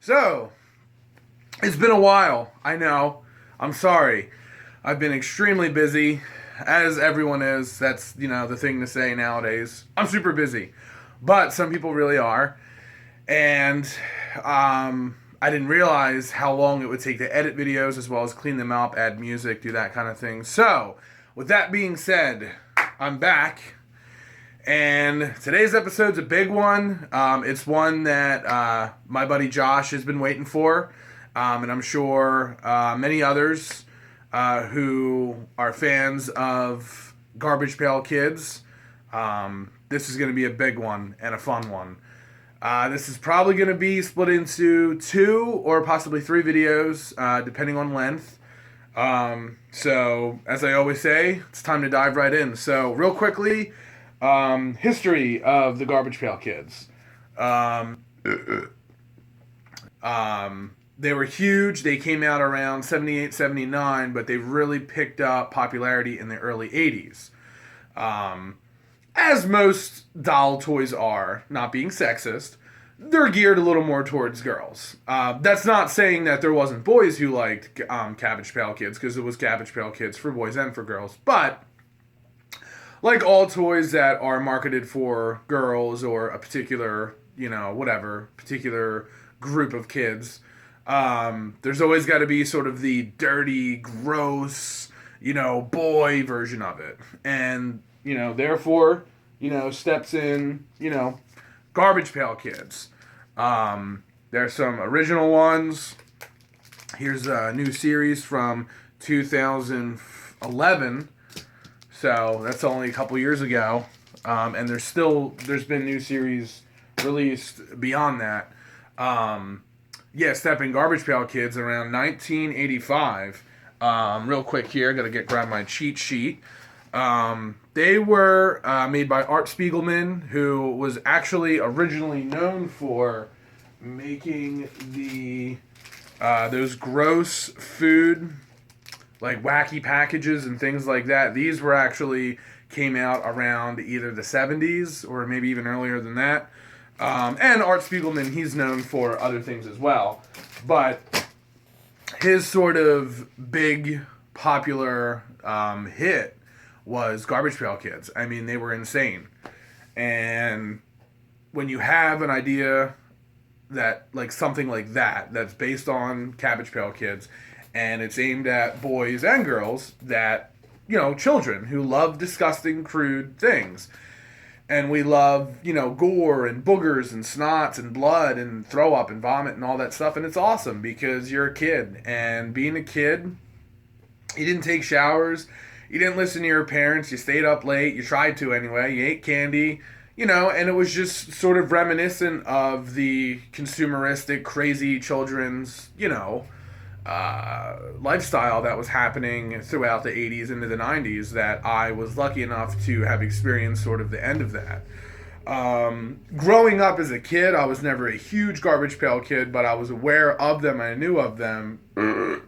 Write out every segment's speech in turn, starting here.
So, it's been a while. I know. I'm sorry. I've been extremely busy, as everyone is. That's, the thing to say nowadays. I'm super busy. But some people really are. And I didn't realize how long it would take to edit videos as well as clean them up, add music, do that kind of thing. So, with that being said, I'm back. And today's episode's a big one. It's one that my buddy Josh has been waiting for. And I'm sure many others who are fans of Garbage Pail Kids. This is going to be a big one and a fun one. This is probably going to be split into 2 or possibly 3 videos, depending on length. So, as I always say, it's time to dive right in. So, real quickly, history of the Garbage Pail Kids. They were huge. They came out around 78, 79, but they really picked up popularity in the early 80s. As most doll toys are, not being sexist, they're geared a little more towards girls. That's not saying that there wasn't boys who liked Cabbage Pail Kids, because it was Cabbage Pail Kids for boys and for girls. But, like all toys that are marketed for girls or a particular, particular group of kids, there's always got to be sort of the dirty, gross, boy version of it. And therefore, steps in, Garbage Pail Kids. There's some original ones. Here's a new series from 2011. So that's only a couple years ago. And there's been new series released beyond that. Step in Garbage Pail Kids around 1985. Real quick here, grab my cheat sheet. They were made by Art Spiegelman, who was actually originally known for making those gross food, like wacky packages and things like that. These came out around either the 70s or maybe even earlier than that. And Art Spiegelman, he's known for other things as well. But his sort of big, popular hit was Garbage Pail Kids. I mean, they were insane. And when you have an idea that, like something like that, that's based on Cabbage Pail Kids, and it's aimed at boys and girls that, children who love disgusting, crude things. And we love, gore and boogers and snots and blood and throw up and vomit and all that stuff. And it's awesome because you're a kid. And being a kid, you didn't take showers. You didn't listen to your parents. You stayed up late. You tried to anyway. You ate candy. And it was just sort of reminiscent of the consumeristic, crazy children's, lifestyle that was happening throughout the 80s into the 90s that I was lucky enough to have experienced sort of the end of that. Growing up as a kid, I was never a huge Garbage Pail Kid, but I was aware of them. I knew of them.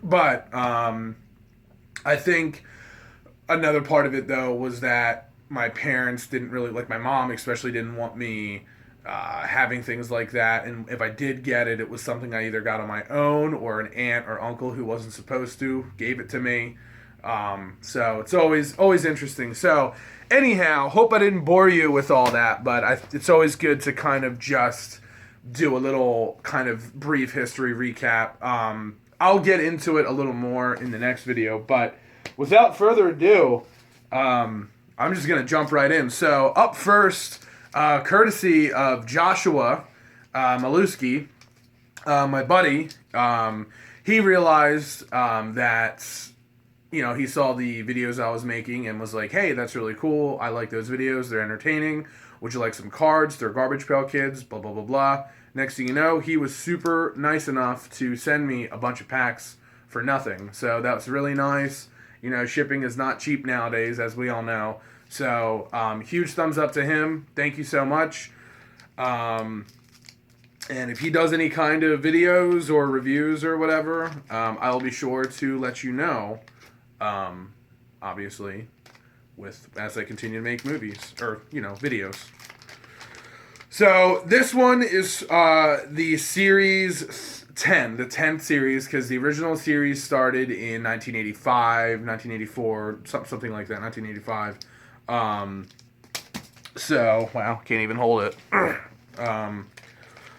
But I think another part of it, though, was that my parents didn't really, like my mom especially, didn't want me having things like that. And if I did get it, it was something I either got on my own or an aunt or uncle who wasn't supposed to gave it to me. So it's always interesting. So anyhow, hope I didn't bore you with all that, but it's always good to kind of just do a little kind of brief history recap. I'll get into it a little more in the next video, but without further ado, I'm just going to jump right in. So up first, courtesy of Joshua Maluski, my buddy, he realized that, he saw the videos I was making and was like, hey, that's really cool. I like those videos. They're entertaining. Would you like some cards? They're Garbage Pail Kids, blah, blah, blah, blah. Next thing you know, he was super nice enough to send me a bunch of packs for nothing. So that was really nice. Shipping is not cheap nowadays, as we all know. So, huge thumbs up to him. Thank you so much. And if he does any kind of videos or reviews or whatever, I'll be sure to let you know, obviously. with as they continue to make movies or videos. So this one is the series 10, the 10th series, because the original series started in 1985, 1984, something like that, 1985. So, wow, can't even hold it.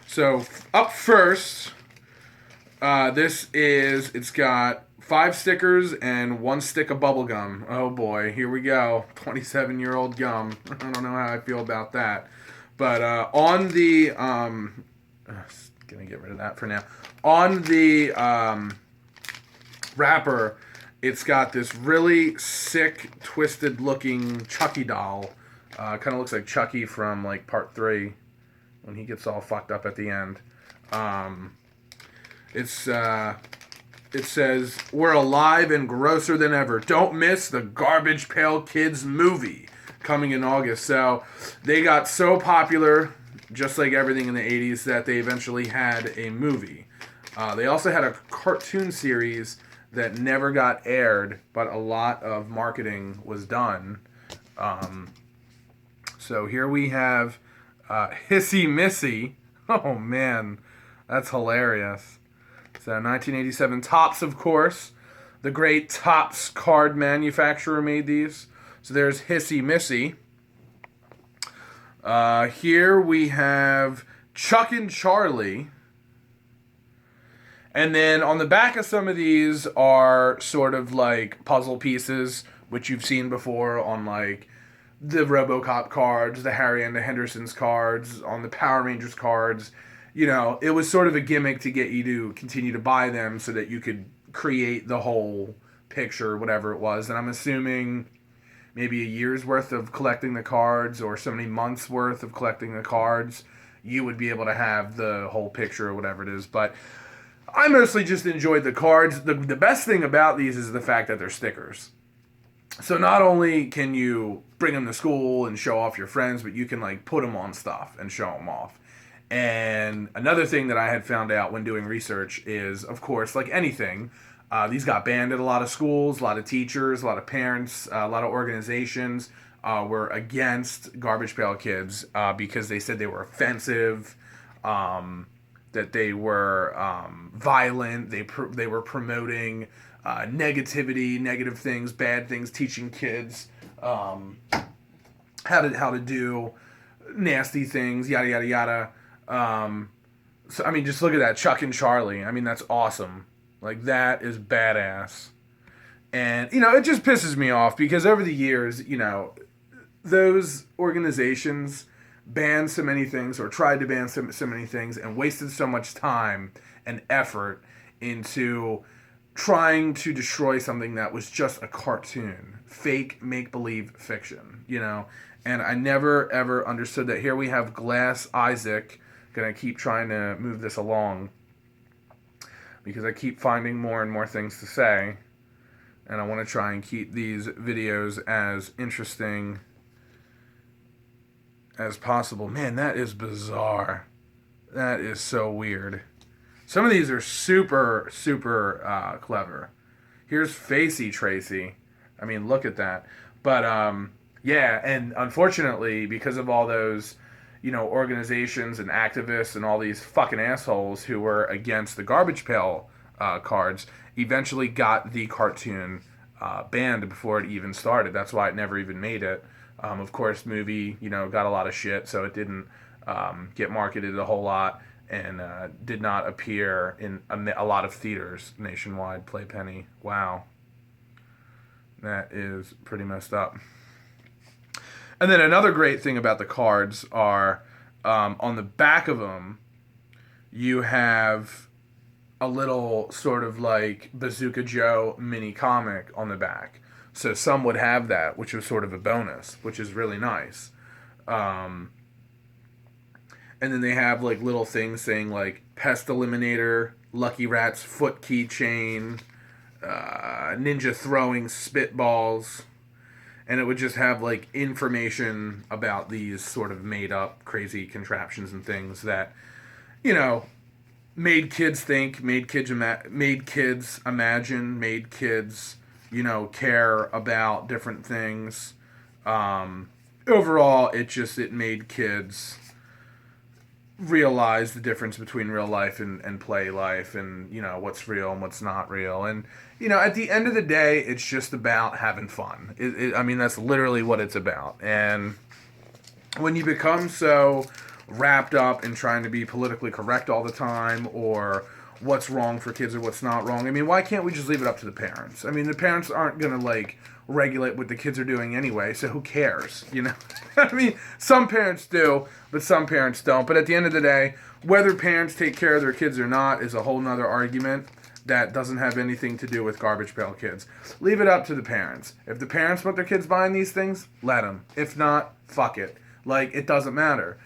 So, up first, it's got 5 stickers and 1 stick of bubble gum. Oh boy, here we go. 27-year-old gum. I don't know how I feel about that. But on the, gonna get rid of that for now. On the wrapper, it's got this really sick, twisted-looking Chucky doll. Kind of looks like Chucky from like Part 3 when he gets all fucked up at the end. It says, "We're alive and grosser than ever. Don't miss the Garbage Pail Kids movie coming in August." So they got so popular, just like everything in the 80s, that they eventually had a movie. They also had a cartoon series that never got aired, but a lot of marketing was done. So here we have Hissy Missy. Oh man, that's hilarious. So 1987 Topps, of course. The great Topps card manufacturer made these. So there's Hissy Missy. Here we have Chuck and Charlie. And then on the back of some of these are sort of like puzzle pieces, which you've seen before on like the RoboCop cards, the Harry and the Hendersons cards, on the Power Rangers cards. It was sort of a gimmick to get you to continue to buy them so that you could create the whole picture, whatever it was. And I'm assuming maybe a year's worth of collecting the cards or so many months worth of collecting the cards, you would be able to have the whole picture or whatever it is. But I mostly just enjoyed the cards. The best thing about these is the fact that they're stickers. So not only can you bring them to school and show off your friends, but you can like put them on stuff and show them off. And another thing that I had found out when doing research is, of course, like anything, these got banned at a lot of schools, a lot of teachers, a lot of parents, a lot of organizations were against Garbage Pail Kids because they said they were offensive, that they were violent, they were promoting negativity, negative things, bad things, teaching kids how to do nasty things, yada yada yada. So I mean, just look at that, Chuck and Charlie. I mean, that's awesome. Like, that is badass. And it just pisses me off because over the years, those organizations banned so many things or tried to ban so many things and wasted so much time and effort into trying to destroy something that was just a cartoon, fake make-believe fiction, And I never, ever understood that. Here we have Glass Isaac. Gonna keep trying to move this along because I keep finding more and more things to say. And I want to try and keep these videos as interesting as possible. Man, that is bizarre. That is so weird. Some of these are super, super clever. Here's Facey Tracy. I mean, look at that. But, yeah, and unfortunately, because of all those, organizations and activists and all these fucking assholes who were against the Garbage Pail cards, eventually got the cartoon banned before it even started. That's why it never even made it. Of course, movie, got a lot of shit, so it didn't get marketed a whole lot and did not appear in a lot of theaters nationwide. Playpenny. Wow. That is pretty messed up. And then another great thing about the cards are on the back of them, you have a little sort of like Bazooka Joe mini comic on the back. So some would have that, which was sort of a bonus, which is really nice. And then they have like little things saying like Pest Eliminator, Lucky Rat's foot keychain, ninja throwing spitballs. And it would just have like information about these sort of made up crazy contraptions and things that, made kids think, made kids imagine, made kids, care about different things. Overall, it made kids realize the difference between real life and play life, and what's real and what's not real. And at the end of the day, it's just about having fun. I mean, that's literally what it's about. And when you become so wrapped up in trying to be politically correct all the time, or what's wrong for kids or what's not wrong, I mean, why can't we just leave it up to the parents? I mean, the parents aren't gonna regulate what the kids are doing anyway, so who cares? I mean, some parents do, but some parents don't. But at the end of the day, whether parents take care of their kids or not is a whole nother argument that doesn't have anything to do with Garbage Pail Kids. Leave it up to the parents. If the parents want their kids buying these things, let them. If not, fuck it. It doesn't matter.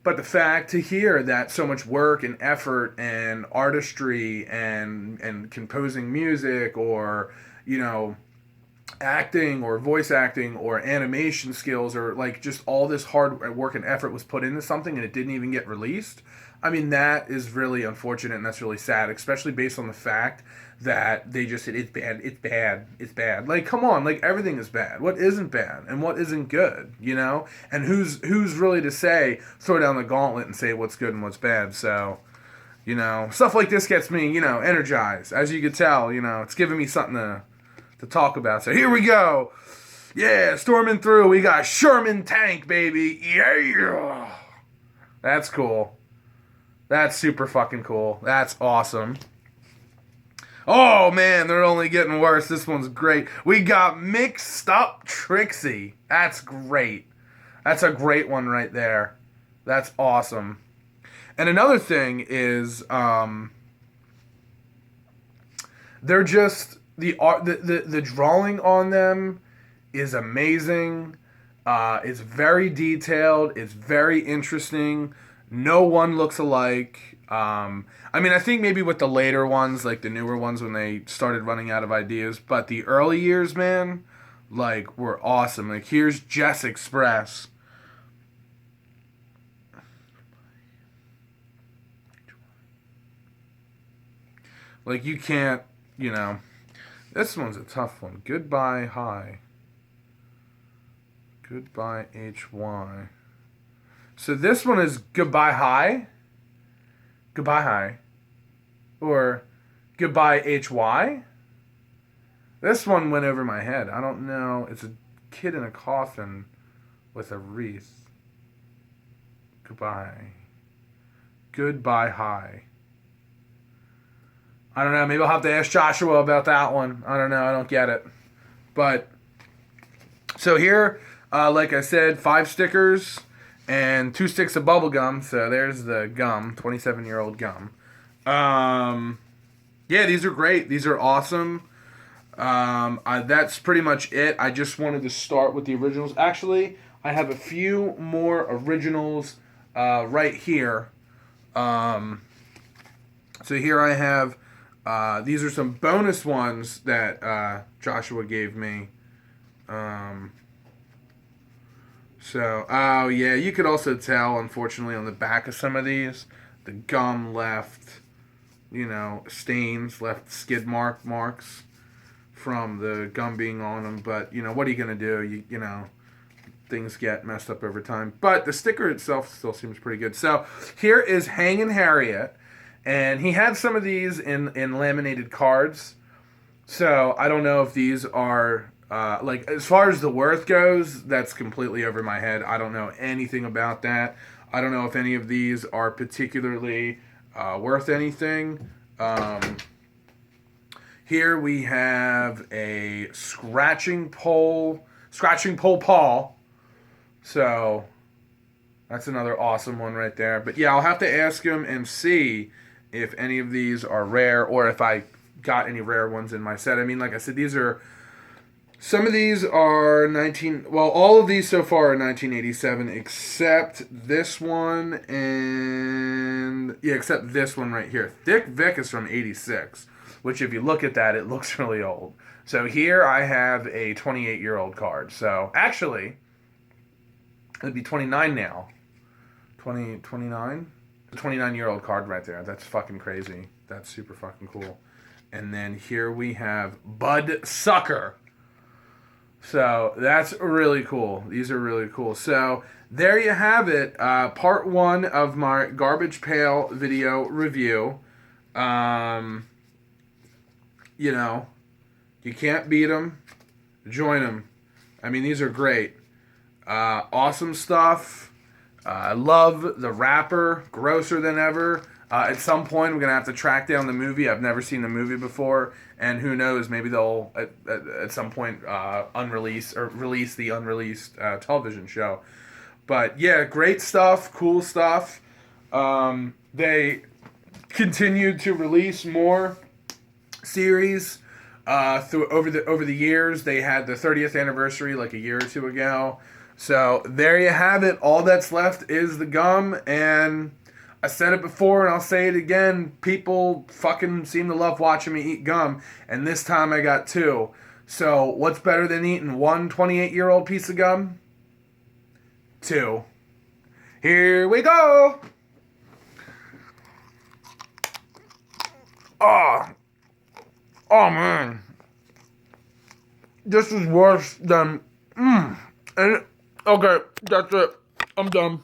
But the fact to hear that so much work and effort and artistry and composing music, or acting or voice acting or animation skills, or just all this hard work and effort was put into something and it didn't even get released, I mean, that is really unfortunate, and that's really sad, especially based on the fact that they just said it's bad. Come on, everything is bad. What isn't bad and what isn't good, and who's really to say, throw down the gauntlet and say what's good and what's bad. So stuff like this gets me energized. As you can tell, it's giving me something to talk about. So here we go. Yeah, storming through. We got Sherman tank, baby. Yeah. That's cool. That's super fucking cool. That's awesome. Oh man, they're only getting worse. This one's great. We got Mixed Up Trixie. That's great. That's a great one right there. That's awesome. And another thing is, they're just the art. The drawing on them is amazing. It's very detailed. It's very interesting. No one looks alike. I mean, I think maybe with the later ones, the newer ones, when they started running out of ideas. But the early years, man, were awesome. Here's Jess Express. You can't, this one's a tough one. Goodbye High. Goodbye HY. So this one is Goodbye High. Goodbye High. Or Goodbye HY. This one went over my head. I don't know. It's a kid in a coffin with a wreath. Goodbye. Goodbye High. I don't know. Maybe I'll have to ask Joshua about that one. I don't know. I don't get it. But, so here, like I said, 5 stickers and 2 sticks of bubble gum. So there's the gum, 27-year-old gum. Yeah, these are great. These are awesome. That's pretty much it. I just wanted to start with the originals. Actually, I have a few more originals right here. So here I have, these are some bonus ones that Joshua gave me. Oh yeah, you could also tell, unfortunately, on the back of some of these, the gum left, stains, left skid marks from the gum being on them. But, what are you going to do? Things get messed up over time. But the sticker itself still seems pretty good. So here is Hangin' Harriet. And he had some of these in laminated cards. So I don't know if these are, as far as the worth goes, that's completely over my head. I don't know anything about that. I don't know if any of these are particularly worth anything. Here we have a scratching pole Paul. So that's another awesome one right there. But yeah, I'll have to ask him and see if any of these are rare, or if I got any rare ones in my set. I mean, like I said, some of these are all of these so far are 1987, except this one, except this one right here. Thick Vic is from 86, which if you look at that, it looks really old. So here I have a 28-year-old card. So actually, it'd be 29 now. 29? The 29-year-old card right there. That's fucking crazy. That's super fucking cool. And then here we have Bud Sucker. So that's really cool. These are really cool. So there you have it. Part one of my Garbage Pail video review. Um, you know, you can't beat them. Join them. I mean, these are great. Awesome stuff. I love the rapper. Grosser than ever. At some point, I'm going to have to track down the movie. I've never seen the movie before. And who knows, maybe they'll, at some point, unrelease or release the unreleased television show. But yeah, great stuff. Cool stuff. They continued to release more series through over the years. They had the 30th anniversary like a year or two ago. So there you have it. All that's left is the gum, and I said it before and I'll say it again. People fucking seem to love watching me eat gum, and this time I got two. So what's better than eating one 28-year-old piece of gum? Two. Here we go. Oh. Oh man. This is worse than and okay, that's it. I'm done.